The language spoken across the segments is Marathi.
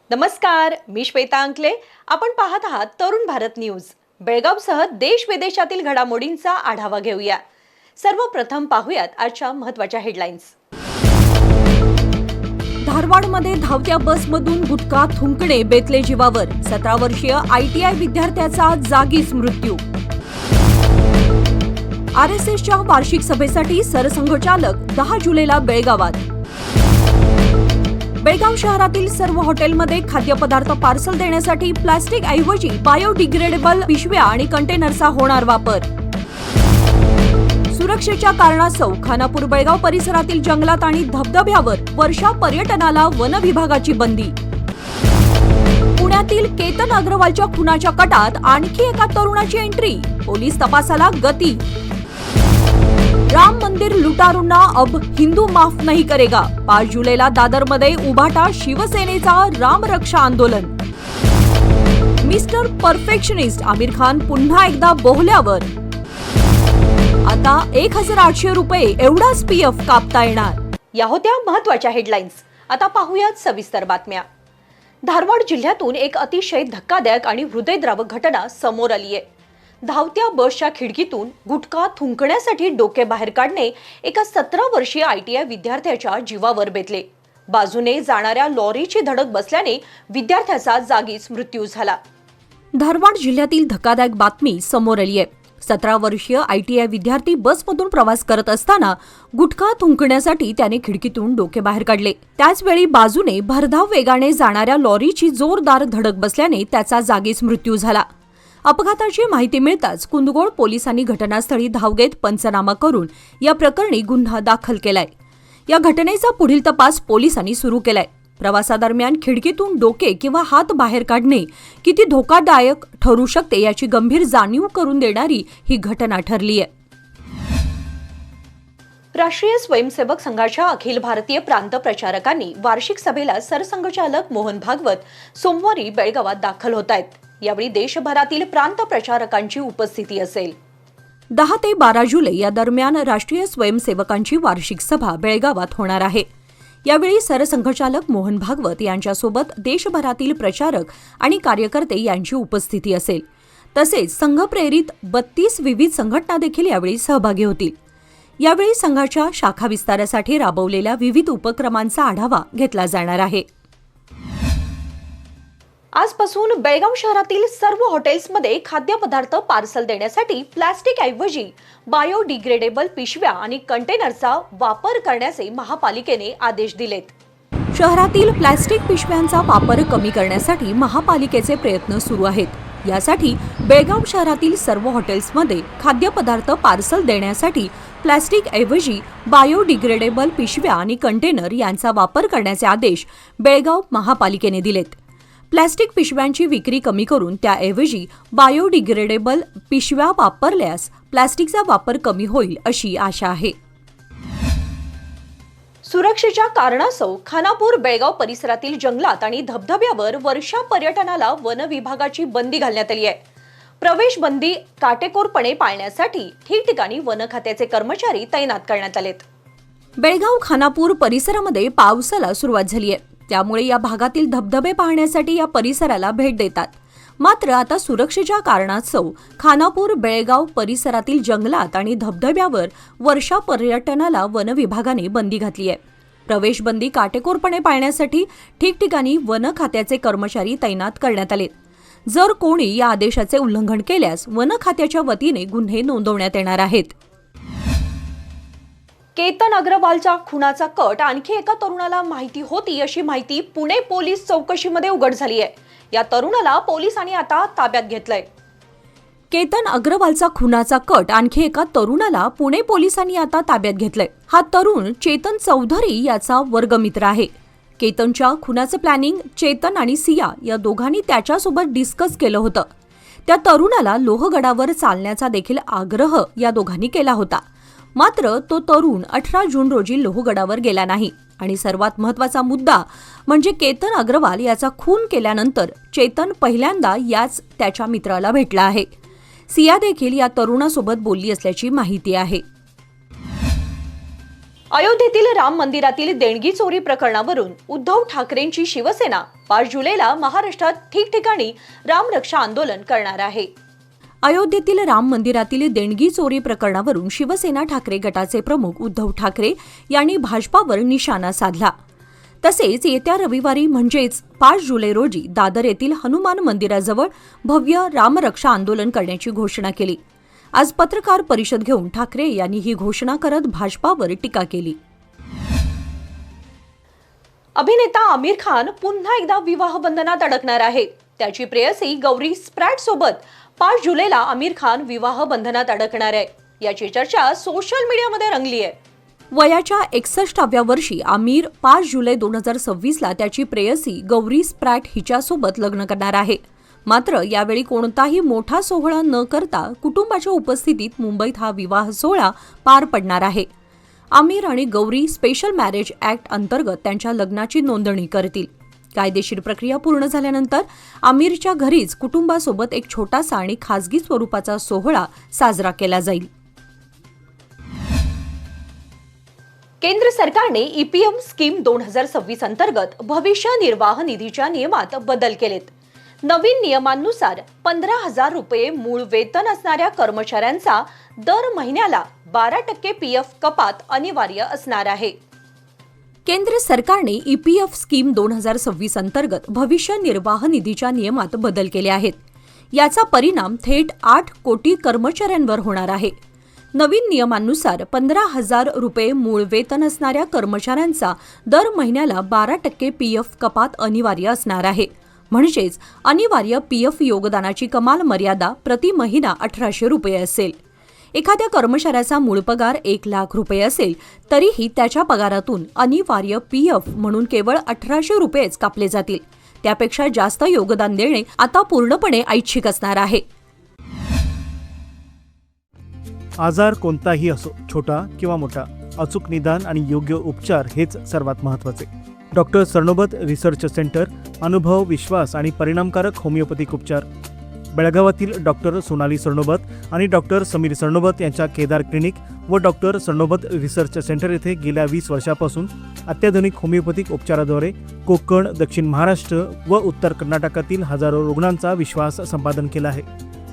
नमस्कार, मी श्वेता अंकले. आपण पाहत आहात तरुण भारत न्यूज. बेळगावसह देश विदेशातील घडामोडींचा आढावा घेऊया. सर्वप्रथम पाहूयात आजच्या महत्त्वाच्या हेडलाईन्स. धारवाडमध्ये धावत्या बसमधून गुटखा थुंकणे बेतले जीवावर. 17 वर्षीय ITI विद्यार्थ्याचा जागीच मृत्यू. RSSच्या वार्षिक सभेसाठी सरसंघचालक 10 जुलैला बेळगावात. बेळगाव शहरातील सर्व हॉटेलमध्ये खाद्यपदार्थ पार्सल देण्यासाठी प्लास्टिक ऐवजी बायोडिग्रेडेबल पिशव्या आणि कंटेनरचा होणार वापर. सुरक्षेच्या कारणास्तव खानापूर बेळगाव परिसरातील जंगलात आणि धबधब्यावर वर्षा पर्यटनाला वन विभागाची बंदी. पुण्यातील केतन अग्रवालच्या खुनाच्या कटात आणखी एका तरुणाची एंट्री. पोलीस तपासाला गती. राम मंदिर लुटारूंना अब हिंदू माफ नहीं करेगा. 5 जुलैला दादरमध्ये उभाटा शिवसेनेचा रामरक्षा आंदोलन. मिस्टर परफेक्शनिस्ट आमिर खान पुन्हा एकदा बोहल्यावर. आता 1800 रुपये एवढाच PF कापता येणार. या होत्या महत्त्वाच्या हेडलाईन्स. आता पाहूयात सविस्तर बातम्या. धारवाड जिल्ह्यातून एक अतिशय धक्कादायक आणि हृदयद्रावक घटना समोर आली आहे. धावत्या बसच्या खिडकीतून गुटखा थुंकण्यासाठी डोके बाहेर काढणे एका 17 वर्षीय ITI विद्यार्थ्याच्या जीवावर बेतले. बाजूने जाणाऱ्या लॉरीची धडक बसल्याने विद्यार्थ्याचा जागीच मृत्यू झाला. धारवाड जिल्ह्यातील धक्कादायक बातमी समोर आली आहे. 17 वर्षीय ITI विद्यार्थी बसमधून प्रवास करत असताना गुटखा थुंकण्यासाठी त्याने खिडकीतून डोके बाहेर काढले. त्याचवेळी बाजूने भरधाव वेगाने जाणाऱ्या लॉरीची जोरदार धडक बसल्याने त्याचा जागीच मृत्यू झाला. अपघाताची माहिती मिळताच कुंदगोळ पोलिसांनी घटनास्थळी धाव घेत पंचनामा करून या प्रकरणी गुन्हा दाखल केलाय. या घटनेचा पुढील तपास पोलिसांनी सुरू केलाय. प्रवासादरम्यान खिडकीतून डोके किंवा हात बाहेर काढणे किती धोकादायक ठरू शकते याची गंभीर जाणीव करून देणारी ही घटना ठरली आहे. राष्ट्रीय स्वयंसेवक संघाच्या अखिल भारतीय प्रांत प्रचारकांनी वार्षिक सभेला सरसंघचालक मोहन भागवत सोमवारी बेळगावात दाखल होत आहेत. यावेळी देशभरातील प्रांत प्रचारकांची उपस्थिती असेल. 10 ते 12 जुलै या दरम्यान राष्ट्रीय स्वयंसेवकांची वार्षिक सभा बेळगावात होणार आहे. यावेळी सरसंघचालक मोहन भागवत यांच्यासोबत देशभरातील प्रचारक आणि कार्यकर्ते यांची उपस्थिती असेल. तसेच संघप्रेरित 32 विविध संघटना देखील यावेळी सहभागी होतील. यावेळी संघाच्या शाखा विस्तारासाठी राबवलेल्या विविध उपक्रमांचा आढावा घेतला जाणार आहे. आजपासून बेळगाव शहरातील सर्व हॉटेल्समध्ये खाद्यपदार्थ पार्सल देण्यासाठी प्लास्टिक ऐवजी बायोडिग्रेडेबल पिशव्या आणि कंटेनरचा वापर करण्याचे महापालिकेने आदेश दिलेत. शहरातील प्लास्टिक पिशव्यांचा वापर कमी करण्यासाठी महापालिकेचे प्रयत्न सुरू आहेत. यासाठी बेळगाव शहरातील सर्व हॉटेल्समध्ये खाद्यपदार्थ पार्सल देण्यासाठी प्लास्टिक ऐवजी बायोडिग्रेडेबल पिशव्या आणि कंटेनर यांचा वापर करण्याचे आदेश बेळगाव महापालिकेने दिलेत. प्लास्टिक पिशव्यांची विक्री कमी करून त्याऐवजी बायोडिग्रेडेबल पिशव्या वापरल्यास प्लास्टिकचा वापर कमी होईल अशी आशा आहे. सुरक्षेच्या कारणास्तव खानापूर बेळगाव परिसरातील जंगलात आणि धबधब्यावर वर्षा पर्यटनाला वन विभागाची बंदी घालण्यात आली आहे. प्रवेश बंदी काटेकोरपणे पाळण्यासाठी ठिकठिकाणी वन खात्याचे कर्मचारी तैनात करण्यात आलेत. बेळगाव खानापूर परिसरामध्ये पावसाला सुरुवात झाली आहे. त्यामुळे या भागातील धबधबे पाहण्यासाठी या परिसराला भेट देतात. मात्र आता सुरक्षेच्या कारणास्तव खानापूर बेळगाव परिसरातील जंगलात आणि धबधब्यावर वर्षा पर्यटनाला वन विभागाने बंदी घातली आहे. प्रवेश बंदी काटेकोरपणे पाळण्यासाठी ठिकठिकाणी वन खात्याचे कर्मचारी तैनात करण्यात आले. जर कोणी या आदेशाचे उल्लंघन केल्यास वन खात्याच्या वतीने गुन्हे नोंदवण्यात येणार आहेत. केतन अग्रवालच्या खुनाचा कट आणखी एका तरुणाला माहिती होती अशी माहिती पुणे पोलीस चौकशीमध्ये उघड झाली आहे. या तरुणाला पोलिसांनी आता ताब्यात घेतलंय. केतन अग्रवालचा खुनाचा कट आणखी एका तरुणाला पुणे पोलिसांनी आता ताब्यात घेतलंय. हा तरुण चेतन चौधरी याचा वर्गमित्र आहे. केतनच्या खुनाचं प्लॅनिंग चेतन आणि सिया या दोघांनी त्याच्यासोबत डिस्कस केलं होतं. त्या तरुणाला लोहगडावर चालण्याचा देखील आग्रह या दोघांनी केला होता. मात्र तो तरुण 18 जून रोजी लोहगडावर गेला नाही. आणि सर्वात महत्त्वाचा मुद्दा म्हणजे केतन अग्रवाल याचा खून केल्यानंतर चेतन पहिल्यांदा याच त्याच्या मित्राला भेटला आहे. सिया देखील या तरुणासोबत बोलली असल्याची माहिती आहे. अयोध्येतील राम मंदिरातील देणगी चोरी प्रकरणावरून उद्धव ठाकरेंची शिवसेना 5 जुलैला महाराष्ट्रात ठिकठिकाणी रामरक्षा आंदोलन करणार आहे. अयोध्येतील राम मंदिरातील देणगी चोरी प्रकरणावरून शिवसेना ठाकरे गटाचे प्रमुख उद्धव ठाकरे यांनी भाजपावर निशाणा साधला. तसेच येत्या रविवारी म्हणजेच 5 जुलै रोजी दादर येथील हनुमान मंदिराजवळ भव्य रामरक्षा आंदोलन करण्याची घोषणा केली. आज पत्रकार परिषद घेऊन ठाकरे यांनी ही घोषणा करत भाजपावर टीका केली. अभिनेता आमिर खान पुन्हा एकदा विवाह बंधनात अडकणार आहे. त्याची प्रेयसी गौरी स्प्रॅट सोबत 5 जुलैला आमिर खान विवाह बंधनात अडकणार आहे. याची चर्चा सोशल मीडियामध्ये रंगली आहे. वयाच्या 61व्या वर्षी आमिर 5 जुलै 2026ला त्याची प्रेयसी गौरी स्प्रॅट हिच्यासोबत लग्न करणार आहे. मात्र यावेळी कोणताही मोठा सोहळा न करता कुटुंबाच्या उपस्थितीत मुंबईत हा विवाह सोहळा पार पडणार आहे. आमिर आणि गौरी स्पेशल मॅरेज ॲक्ट अंतर्गत त्यांच्या लग्नाची नोंदणी करतील. कायदेशीर प्रक्रिया पूर्ण झाल्यानंतर आमिरच्या घरीच कुटुंबासोबत एक छोटासा आणि खासगी स्वरूपाचा सोहळा साजरा केला जाईल. केंद्र सरकारने ईपीएफ स्कीम 2026 अंतर्गत भविष्य निर्वाह निधीच्या नियमात बदल केलेत. नवीन नियमांनुसार 15,000 रुपये मूळ वेतन असणाऱ्या कर्मचाऱ्यांचा दर महिन्याला 12% पीएफ कपात अनिवार्य असणार आहे. केंद्र सरकारने ईपीएफ स्कीम 2026 अंतर्गत भविष्य निर्वाह निधीच्या नियमात बदल केले आहेत. याचा परिणाम थेट 8 कोटी कर्मचाऱ्यांवर होणार आहे. नवीन नियमांनुसार 15,000 रुपये मूळ वेतन असणाऱ्या कर्मचाऱ्यांचा दर महिन्याला 12% पीएफ कपात अनिवार्य असणार आहे. म्हणजेच अनिवार्य पीएफ योगदानाची कमाल मर्यादा प्रति महिना 1,800 रुपये असेल. एखाद्या कर्मचाऱ्याचा मूळ पगार 1,00,000 रुपये असेल तरीही त्याच्या पगारातून अनिवार्य पीएफ म्हणून केवळ 1,800 रुपयेच कापले जातील. त्यापेक्षा जास्त योगदान देणे आता पूर्णपणे ऐच्छिक असणार आहे. आजार कोणताही असो, छोटा किंवा मोठा, अचूक निदान आणि योग्य उपचार हेच सर्वात महत्त्वाचे. डॉक्टर सरनोबत रिसर्च सेंटर, अनुभव, विश्वास आणि परिणामकारक होमिओपॅथिक उपचार. बेळगावातील डॉक्टर सोनाली सरनोबत आणि डॉक्टर समीर सरनोबत यांच्या केदार क्लिनिक व डॉक्टर सरनोबत रिसर्च सेंटर येथे गेल्या 20 वर्षापासून अत्याधुनिक होमिओपॅथिक उपचाराद्वारे कोकण, दक्षिण महाराष्ट्र व उत्तर कर्नाटकातील हजारो रुग्णांचा विश्वास संपादन केला आहे.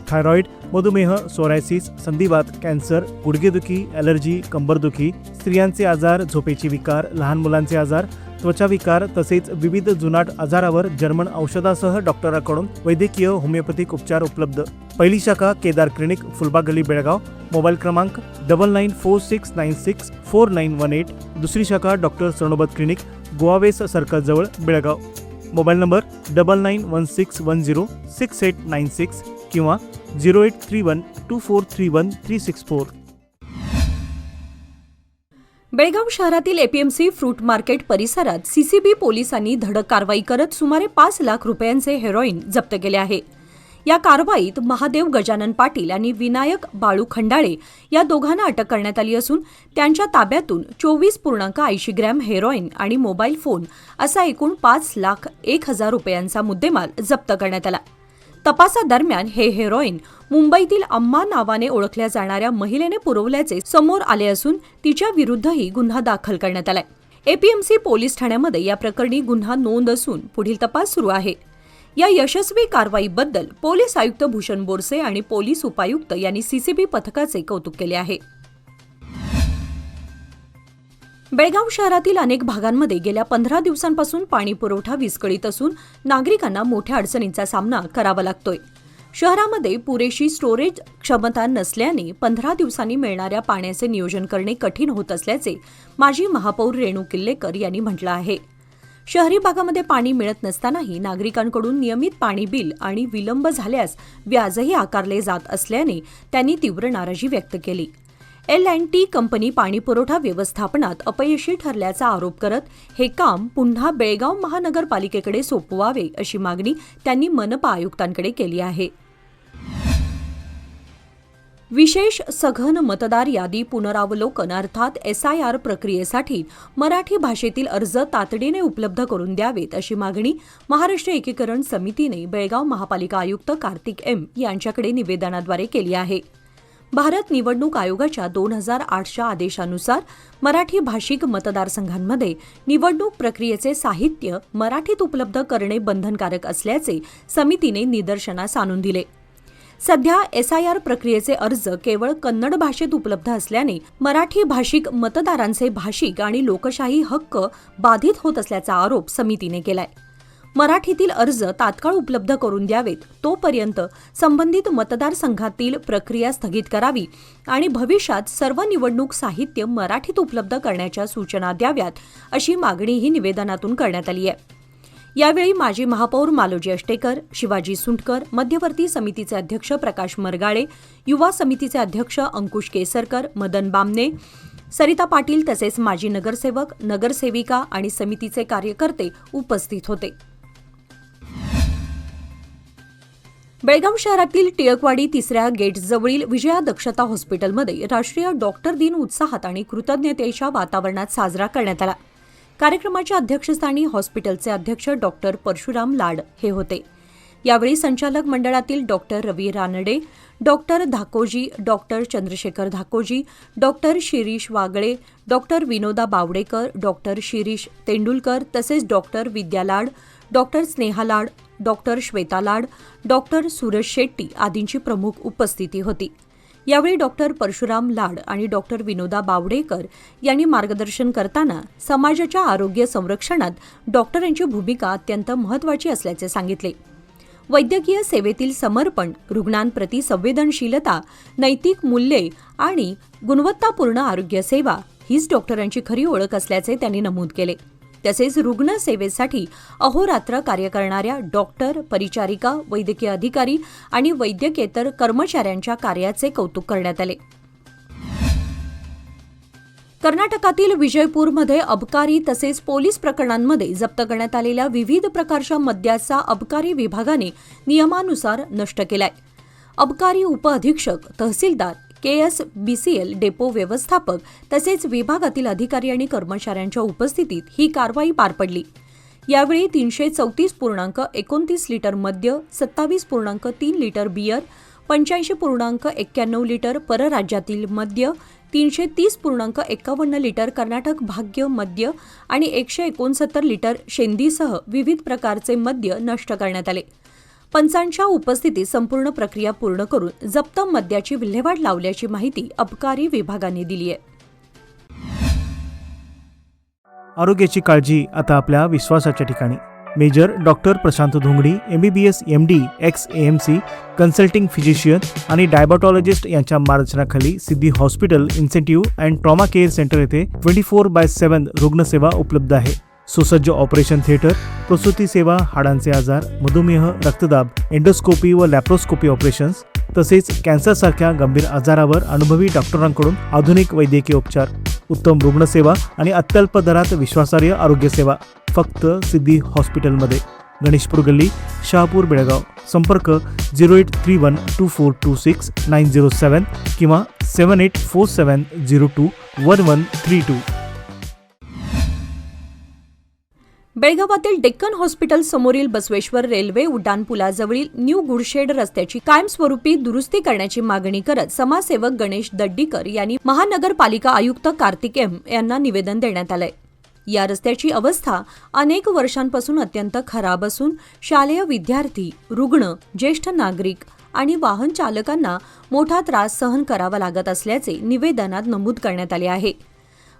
थायरॉइड, मधुमेह, सोरायसिस, संधिवात, कॅन्सर, गुडघेदुखी, ॲलर्जी, कंबरदुखी, स्त्रियांचे आजार, झोपेचे विकार, लहान मुलांचे आजार, त्वचा विकार तसेच विविध जुनाट आजारावर जर्मन औषधासह डॉक्टरांकडून वैद्यकीय होमिओपॅथिक उपचार उपलब्ध. पहिली शाखा केदार क्लिनिक, फुलबाग गली, बेळगाव. मोबाईल क्रमांक 9946964918. दुसरी शाखा डॉक्टर सरनोबत क्लिनिक, गोवावेस सर्कल जवळ, बेळगाव. मोबाईल नंबर 9916106896 किंवा 08312431 बेळगाव शहरातील एपीएमसी फ्रूट मार्केट परिसरात सीसीबी पोलिसांनी धडक कारवाई करत सुमारे 5 लाख रुपयांचे हेरोईन जप्त केले आहे. या कारवाईत महादेव गजानन पाटील आणि विनायक बाळू खंडाळे या दोघांना अटक करण्यात आली असून त्यांच्या ताब्यातून 24.80 ग्रॅम हेरोईन आणि मोबाईल फोन असा एकूण 5,01,000 रुपयांचा मुद्देमाल जप्त करण्यात आला. तपासादरम्यान हे हेरोईन मुंबईतील अम्मा नावाने ओळखल्या जाणाऱ्या महिलेने पुरवल्याचे समोर आले असून तिच्या विरुद्धही गुन्हा दाखल करण्यात आलाय. एपीएमसी पोलीस ठाण्यामध्ये या प्रकरणी गुन्हा नोंद असून पुढील तपास सुरू आहे. या यशस्वी कारवाईबद्दल पोलीस आयुक्त भूषण बोरसे आणि पोलीस उपायुक्त यांनी सीसीबी पथकाचे कौतुक केले आहे. बेळगाव शहरातील अनेक भागांमध्ये गेल्या 15 दिवसांपासून पाणी पुरवठा विस्कळीत असून नागरिकांना मोठ्या अडचणींचा सामना करावा लागतोय. शहरामध्ये पुरेशी स्टोरेज क्षमता नसल्याने 15 दिवसांनी मिळणाऱ्या पाण्याचे नियोजन करणे कठीण होत असल्याचे माजी महापौर रेणू किल्लेकर यांनी म्हटलं आहे. शहरी भागामध्ये पाणी मिळत नसतानाही नागरिकांकडून नियमित पाणी बिल आणि विलंब झाल्यास व्याजही आकारले जात असल्याने त्यांनी तीव्र नाराजी व्यक्त केली. L&T कंपनी पाणीपुरवठा व्यवस्थापनात अपयशी ठरल्याचा आरोप करत हे काम पुन्हा बेळगाव महानगरपालिकेकडे सोपवावे अशी मागणी त्यांनी मनपा आयुक्तांकडे केली आहे. विशेष सघन मतदार यादी पुनरावलोकन अर्थात SIR प्रक्रियेसाठी मराठी भाषेतील अर्ज तातडीने उपलब्ध करून द्यावेत अशी मागणी महाराष्ट्र एकीकरण समितीने बेळगाव महापालिका आयुक्त कार्तिक M यांच्याकडे निवेदनाद्वारे केली आहे. भारत निवडणूक आयोगाच्या 2008च्या आदेशानुसार मराठी भाषिक मतदारसंघांमध्ये निवडणूक प्रक्रियेचे साहित्य मराठीत उपलब्ध करणे बंधनकारक असल्याचे समितीने निदर्शनास आणून दिले. सध्या SIR प्रक्रियेचे अर्ज केवळ कन्नड भाषेत उपलब्ध असल्याने मराठी भाषिक मतदारांचे भाषिक आणि लोकशाही हक्क बाधित होत असल्याचा आरोप समितीने केलाय. मराठीतील अर्ज तात्काळ उपलब्ध करून द्यावेत, तोपर्यंत संबंधित मतदारसंघातील प्रक्रिया स्थगित करावी आणि भविष्यात सर्व निवडणूक साहित्य मराठीत उपलब्ध करण्याच्या सूचना द्याव्यात, अशी मागणीही निवेदनातून करण्यात आली आहे. यावेळी माजी महापौर मालोजी अष्टेकर, शिवाजी सुंटकर, मध्यवर्ती समितीचे अध्यक्ष प्रकाश मरगाळे, युवा समितीचे अध्यक्ष अंकुश केसरकर, मदन बामणे, सरिता पाटील तसेच माजी नगरसेवक, नगरसेविका आणि समितीचे कार्यकर्ते उपस्थित होते. बेळगाव शहरातील टिळकवाडी 3ऱ्या गेटजवळील विजया दक्षता हॉस्पिटलमध्ये राष्ट्रीय डॉक्टर दिन उत्साहात आणि कृतज्ञतेच्या वातावरणात साजरा करण्यात आला. कार्यक्रमाच्या अध्यक्षस्थानी हॉस्पिटलचे अध्यक्ष डॉक्टर परशुराम लाड हे होते. यावेळी संचालक मंडळातील doctor Ravi Ranade, doctor Dhakoji, doctor Chandrashekhar Dhakoji, doctor Shirish Wagle, doctor Vinoda Bawdekar, doctor Shirish Tendulkar तसेच doctor Vidya Lad, doctor Sneha Lad, doctor Shweta Lad, doctor Suraj Shetty आदींची प्रमुख उपस्थिती होती. यावेळी डॉक्टर परशुराम लाड आणि डॉक्टर विनोदा बावडेकर यांनी मार्गदर्शन करताना समाजाच्या आरोग्य संरक्षणात डॉक्टरांची भूमिका अत्यंत महत्त्वाची असल्याचे सांगितले. वैद्यकीय सेवेतील समर्पण, रुग्णांप्रती संवेदनशीलता, नैतिक मूल्ये आणि गुणवत्तापूर्ण आरोग्य सेवा हीच डॉक्टरांची खरी ओळख असल्याचे त्यांनी नमूद केले. तसेच रुग्ण सेवेसाठी अहोरात्र कार्य करणाऱ्या डॉक्टर, परिचारिका, वैद्यकीय अधिकारी आणि वैद्यकेतर कर्मचाऱ्यांच्या कार्याचे कौतुक करण्यात आले. कर्नाटकातील विजयपूरमध्ये अबकारी तसेच पोलीस प्रकरणांमध्ये जप्त करण्यात आलेल्या विविध प्रकारच्या मद्याचा अबकारी विभागाने नियमानुसार नष्ट केलाय. अबकारी उपअधीक्षक, तहसीलदार, KSBCL डेपो व्यवस्थापक तसेच विभागातील अधिकारी आणि कर्मचाऱ्यांच्या उपस्थितीत ही कारवाई पार पडली. यावेळी 334.29 लिटर मद्य, 27.3 लिटर बियर, 85.91 लिटर परराज्यातील मद्य, 330.51 लिटर कर्नाटक भाग्य मद्य आणि 169 लिटर शेंदीसह विविध प्रकारचे मद्य नष्ट करण्यात आले. पंचांच्या उपस्थितीत संपूर्ण प्रक्रिया पूर्ण करून जप्त मद्याची विल्हेवाट लावल्याची माहिती अबकारी विभागाने दिली आहे. आरोग्याची काळजी आता आपल्या विश्वासाच्या ठिकाणी. Major doctor Prashant Dhongadi, MBBS MD, ex-AMC, consulting physician आणि डायबेटॉलॉजिस्ट यांच्या मार्गदर्शनाखाली Siddhi hospital intensive and trauma care centre येथे 24/7 रुग्णसेवा उपलब्ध आहे. सुसज्ज ऑपरेशन थिएटर, प्रसूती सेवा, हाडांचे आजार, मधुमेह, रक्तदाब, एंडोस्कोपी व लॅप्रोस्कोपी ऑपरेशन्स तसेच कॅन्सरसारख्या गंभीर आजारावर अनुभवी डॉक्टरांकडून आधुनिक वैद्यकीय उपचार, उत्तम रुग्णसेवा आणि अत्यल्प दरात विश्वासार्ह आरोग्य सेवा फक्त सिद्धी हॉस्पिटलमध्ये. गणेशपूर गल्ली, शहापूर, बेळगाव. संपर्क 08312426 किंवा 7847021132. बेळगावातील डेक्कन हॉस्पिटल समोरील बसवेश्वर रेल्वे उड्डाणपुलाजवळील न्यू गुडशेड रस्त्याची कायमस्वरूपी दुरुस्ती करण्याची मागणी करत समाजसेवक गणेश दड्डीकर यांनी महानगरपालिका आयुक्त कार्तिक M यांना निवेदन देण्यात आलंय. या रस्त्याची अवस्था अनेक वर्षांपासून अत्यंत खराब असून शालेय विद्यार्थी, रुग्ण, ज्येष्ठ नागरिक आणि वाहन चालकांना मोठा त्रास सहन करावा लागत असल्याचे निवेदनात नमूद करण्यात आले आहे.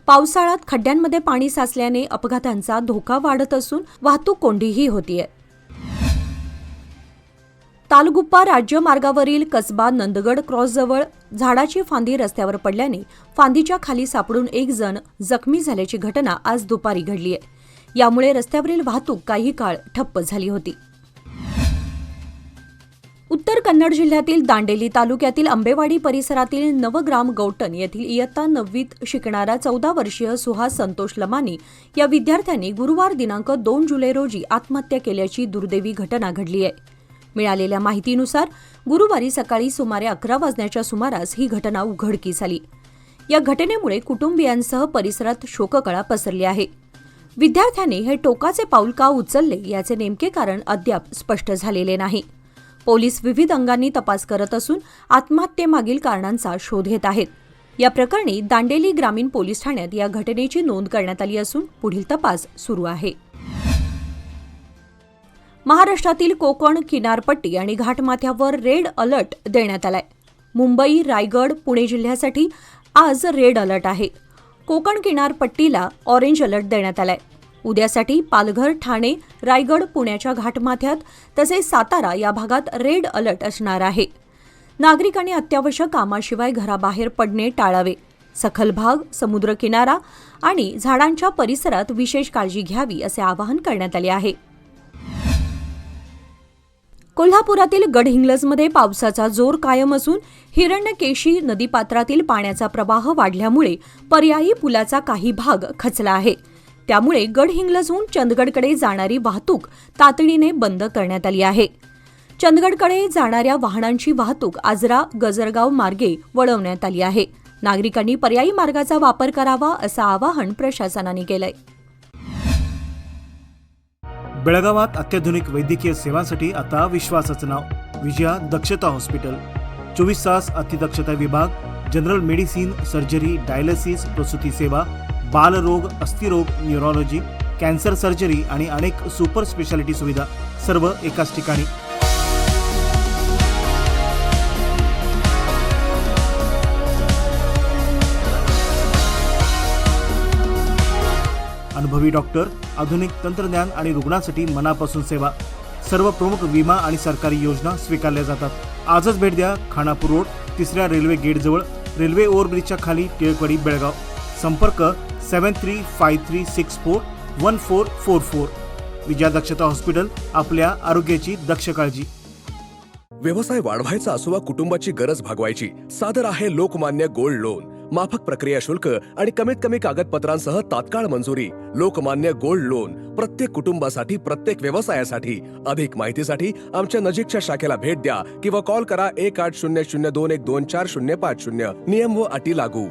पावसाळ्यात खड्ड्यांमध्ये पाणी साचल्याने अपघातांचा धोका वाढत असून वाहतूक कोंडीही होतीये. तालगुप्पा राज्य मार्गावरील कसबा नंदगड क्रॉसजवळ झाडाची फांदी रस्त्यावर पडल्याने फांदीच्या खाली सापडून एक जण जखमी झाल्याची घटना आज दुपारी घडली आहे. यामुळे रस्त्यावरील वाहतूक काही काळ ठप्प झाली होती. उत्तर कन्नड जिल्ह्यातील दांडेली तालुक्यातील आंबेवाडी परिसरातील नवग्राम गौटन येथील इयत्ता 9वीत शिकणारा 14 वर्षीय सुहास संतोष लमानी या विद्यार्थ्यांनी गुरुवार दिनांक 2 जुलै रोजी आत्महत्या केल्याची दुर्दैवी घटना घडली आहे. मिळालेल्या माहितीनुसार गुरुवारी सकाळी सुमारे 11 वाजण्याच्या सुमारास ही घटना उघडकीस आली. या घटनेमुळे कुटुंबियांसह परिसरात शोककळा पसरली आहे. विद्यार्थ्यांनी हे टोकाचे पाऊल का उचलले याचे नेमके कारण अद्याप स्पष्ट झालेले नाही. पोलीस विविध अंगांनी तपास करत असून आत्महत्येमागील कारणांचा शोध घेत आहेत. या प्रकरणी दांडेली ग्रामीण पोलीस ठाण्यात या घटनेची नोंद करण्यात आली असून पुढील तपास सुरू आहे. महाराष्ट्रातील कोकण किनारपट्टी आणि घाटमाथ्यावर रेड अलर्ट देण्यात आलाय. मुंबई, रायगड, पुणे जिल्ह्यासाठी आज रेड अलर्ट आहे. कोकण किनारपट्टीला ऑरेंज अलर्ट देण्यात आलाय. उद्यासाठी पालघर, ठाणे, रायगड, पुण्याच्या घाटमाथ्यात तसेच सातारा या भागात रेड अलर्ट असणार आहे. नागरिकांनी अत्यावश्यक कामाशिवाय घराबाहेर पडणे टाळावे. सखल भाग, समुद्रकिनारा आणि झाडांच्या परिसरात विशेष काळजी घ्यावी असे आवाहन करण्यात आले आहे. कोल्हापुरातील गडहिंग्लजमध्ये पावसाचा जोर कायम असून हिरण्यकेशी नदीपात्रातील पाण्याचा प्रवाह वाढल्यामुळे पर्यायी पुलाचा काही भाग खचला आहे. त्यामुळे गडहिंग्लजहून चंदगडकडे जाणारी वाहतूक तातडीने बंद करण्यात आली आहे. चंदगडकडे जाणाऱ्या वाहनांची वाहतूक आजरा गजरगाव मार्गे वळवण्यात आली आहे. नागरिकांनी पर्यायी मार्गाचा वापर करावा असं आवाहन प्रशासनाने केलंय. बेळगावात अत्याधुनिक वैद्यकीय सेवांसाठी आता विश्वासाचं नाव विजया दक्षता हॉस्पिटल. 24 तास अतिदक्षता विभाग, जनरल मेडिसिन, सर्जरी, डायलिसिस, प्रसूती सेवा, बालरोग, अस्थिरोग, न्यूरोलॉजी, कॅन्सर सर्जरी आणि अनेक सुपर स्पेशालिटी सुविधा सर्व एकाच ठिकाणी. अनुभवी डॉक्टर, आधुनिक तंत्रज्ञान आणि रुग्णांसाठी मनापासून सेवा. सर्व प्रमुख विमा आणि सरकारी योजना स्वीकारल्या जातात. आजच भेट द्या. खानापूर रोड, 3ऱ्या रेल्वे गेटजवळ, रेल्वे ओव्हरब्रिजच्या खाली, टिळकवाडी, बेळगाव. संपर्क 7353641444. विजया दक्षता हॉस्पिटल, आपल्या आरोग्याची दक्ष काळजी. व्यवसाय वाढवायचा असो वा कुटुंबाची गरज भागवायची, सादर आहे लोकमान्य गोल्ड लोन. माफक प्रक्रिया शुल्क आणि कमीत कमी कागदपत्रांसह तात्काळ मंजुरी. लोकमान्य गोल्ड लोन, प्रत्येक कुटुंबासाठी, प्रत्येक व्यवसायासाठी. अधिक माहितीसाठी आमच्या नजीकच्या शाखेला भेट द्या किंवा कॉल करा 1800212450. नियम व अटी लागू.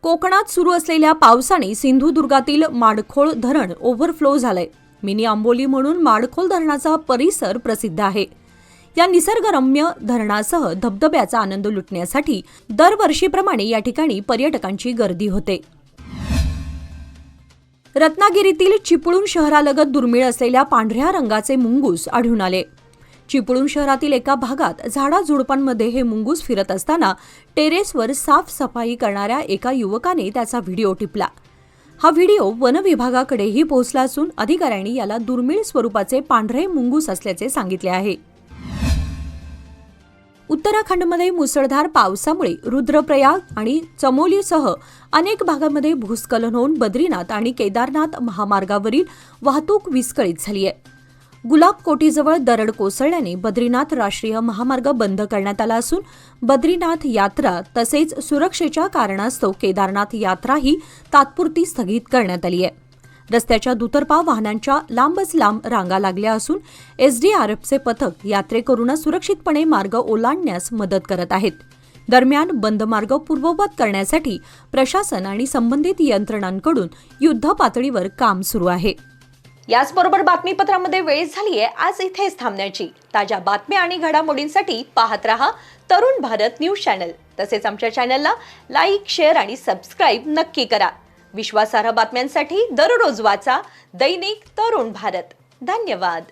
कोकणात सुरू असलेल्या पावसाने सिंधुदुर्गातील माडखोळ धरण ओव्हरफ्लो झालंय. मिनी आंबोली म्हणून माडखोल धरणाचा परिसर प्रसिद्ध आहे. या निसर्गरम्य धरणासह धबधब्याचा आनंद लुटण्यासाठी दरवर्षीप्रमाणे या ठिकाणी पर्यटकांची गर्दी होते. रत्नागिरीतील चिपळूण शहरालगत दुर्मिळ असलेल्या पांढऱ्या रंगाचे मुंगूस आढळून आले. चिपळूण शहरातील एका भागात झाडाझुडपांमध्ये हे मुंगूस फिरत असताना टेरेसवर साफसफाई करणाऱ्या एका युवकाने त्याचा व्हिडिओ टिपला. हा व्हिडिओ वनविभागाकडेही पोहोचला असून अधिकाऱ्यांनी याला दुर्मिळ स्वरूपाचे पांढरे मुंगूस असल्याचे सांगितले आहे. उत्तराखंडमध्ये मुसळधार पावसामुळे रुद्रप्रयाग आणि चमोलीसह अनेक भागांमध्ये भूस्खलन होऊन बद्रीनाथ आणि केदारनाथ महामार्गावरील वाहतूक विस्कळीत झाली आहे. गुलाबकोटीजवळ दरड कोसळल्याने बद्रीनाथ राष्ट्रीय महामार्ग बंद करण्यात आला असून बद्रीनाथ यात्रा तसेच सुरक्षेच्या कारणास्तव केदारनाथ यात्राही तात्पुरती स्थगित करण्यात आली आहे. रस्त्याच्या दुतर्फा वाहनांच्या लांबच लांब रांगा लागल्या असून एसडीआरएफचे पथक यात्रेकरूंना सुरक्षितपणे मार्ग ओलांडण्यास मदत करत आहेत. दरम्यान बंद मार्ग पूर्ववत करण्यासाठी प्रशासन आणि संबंधित यंत्रणांकडून युद्ध पातळीवर काम सुरू आहे. याचबरोबर बातमीपत्रामध्ये वेळ झाली आहे आज इथेच थांबण्याची. ताज्या बातम्या आणि घडामोडींसाठी पाहत रहा तरुण भारत न्यूज चॅनल. तसेच आमच्या चॅनलला लाईक, शेअर आणि सबस्क्राईब नक्की करा. विश्वासार्ह बातम्यांसाठी दररोज वाचा दैनिक तरुण भारत. धन्यवाद.